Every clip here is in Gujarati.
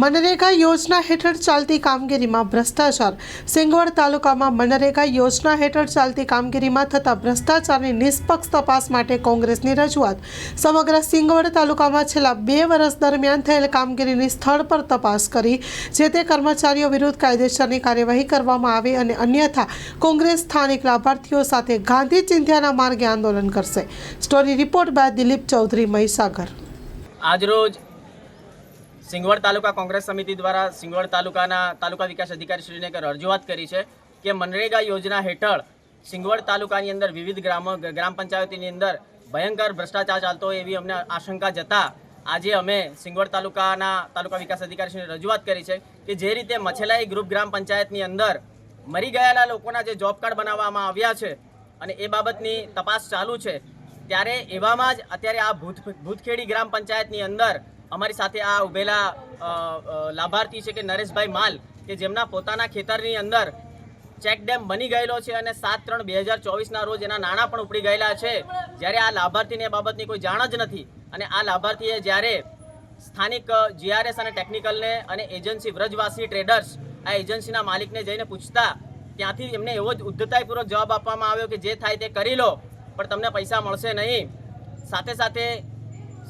મનરેગા યોજના હેઠળ ચાલતી કામગીરીમાં ભ્રષ્ટાચાર. સિંગવડ તાલુકામાં મનરેગા યોજના હેઠળ ચાલતી કામગીરીમાં થતા ભ્રષ્ટાચારની નિષ્પક્ષ તપાસ માટે કોંગ્રેસની રજૂઆત. સમગ્ર સિંગવડ તાલુકામાં છેલ્લા 2 વર્ષ દરમિયાન થયેલ કામગીરીની સ્થળ પર તપાસ કરી જે તે કર્મચારીઓ વિરુદ્ધ કાયદેસરની કાર્યવાહી કરવામાં આવે અને અન્યથા કોંગ્રેસ સ્થાનિક લાભાર્થીઓ સાથે ગાંધી ચિંધ્યાના માર્ગે આંદોલન કરશે. Story report by Dilip Chaudhary, Mahisagar. આજરોજ સિંગવડ તાલુકા કોંગ્રેસ સમિતિ દ્વારા સિંગવડ તાલુકાના તાલુકા વિકાસ અધિકારી શ્રીને એક રજૂઆત કરી છે કે મનરેગા યોજના હેઠળ સિંગવડ તાલુકાની અંદર વિવિધ ગ્રામ પંચાયતોની અંદર ભયંકર ભ્રષ્ટાચાર ચાલતો હોય એવી અમને આશંકા જતા આજે અમે સિંગવડ તાલુકાના તાલુકા વિકાસ અધિકારી શ્રીને રજૂઆત કરી છે કે જે રીતે મછલાઈ ગ્રુપ ગ્રામ પંચાયતની અંદર મરી ગયેલા લોકોના જે જોબ કાર્ડ બનાવવામાં આવ્યા છે અને એ બાબતની તપાસ ચાલુ છે, ત્યારે એવામાં જ અત્યારે આ ભૂતખેડી ગ્રામ પંચાયતની અંદર અમારી સાથે આ ઉભેલા લાભાર્થી છે કે નરેશભાઈ માલ, કે જેમના પોતાના ખેતરની અંદર ચેક ડેમ બની ગયેલો છે અને 7/3/2024ના રોજ એના નાણાં પણ ઉપડી ગયેલા છે. જ્યારે આ લાભાર્થીને એ બાબતની કોઈ જાણ જ નથી અને આ લાભાર્થીએ જ્યારે સ્થાનિક GRS અને ટેકનિકલને અને એજન્સી વ્રજવાસી ટ્રેડર્સ આ એજન્સીના માલિકને જઈને પૂછતા ત્યાંથી એમને એવો જ ઉદ્ધતાઈપૂર્વક જવાબ આપવામાં આવ્યો કે જે થાય તે કરી લો પણ તમને પૈસા મળશે નહીં. સાથે સાથે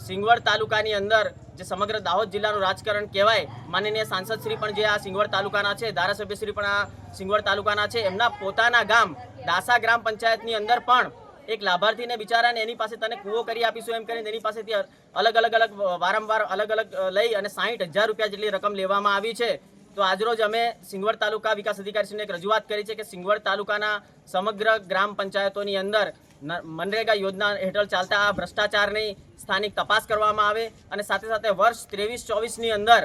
સિંગવડ તાલુકાની અંદર જે સમગ્ર દાહોદ જિલ્લાનું રાજકારણ કહેવાય, માનનીય સાંસદશ્રી પણ જે આ સિંગવડ તાલુકાના છે, ધારાસભ્યશ્રી પણ આ સિંગવડ તાલુકાના છે, એમના પોતાના ગામ દાસા ગ્રામ પંચાયતની અંદર પણ એક લાભાર્થીને બિચારાને એની પાસે તને કૂવો કરી આપીશું એમ કરીને એની પાસેથી વારંવાર અલગ લઈ અને 60,000 રૂપિયા જેટલી રકમ લેવામાં આવી છે. તો આજરોજ અમે સિંગવડ તાલુકા વિકાસ અધિકારીશ્રીને એક રજૂઆત કરી છે કે સિંગવડ તાલુકાના સમગ્ર ગ્રામ પંચાયતોની અંદર મનરેગા યોજના હેઠળ ચાલતા આ ભ્રષ્ટાચારની સ્થાનિક તપાસ કરવામાં આવે અને સાથે સાથે વર્ષ 23-24ની અંદર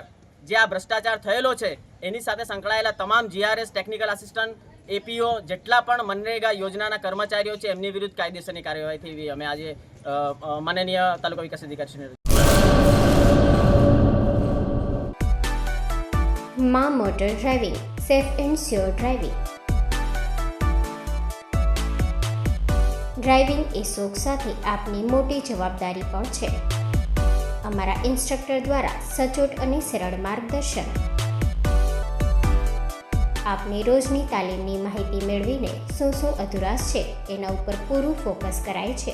જે આ ભ્રષ્ટાચાર થયેલો છે એની સાથે સંકળાયેલા તમામ GRS, ટેકનિકલ આસિસ્ટન્ટ, APO જેટલા પણ મનરેગા યોજનાના કર્મચારીઓ છે એમની વિરુદ્ધ કાયદેસરની કાર્યવાહી થઈ અમે આજે માનનીય તાલુકા વિકાસ અધિકારીશ્રીને માં motor driving, safe and sure driving. Driving એ શોખ સાથે આપની મોટી જવાબદારી પણ છે. અમારા ઇન્સ્ટ્રક્ટર દ્વારા સચોટ અને સરળ માર્ગદર્શન. આપની રોજની તાલીમની માહિતી મેળવીને શું અધુરાશ છે એના ઉપર પૂરું ફોકસ કરાય છે.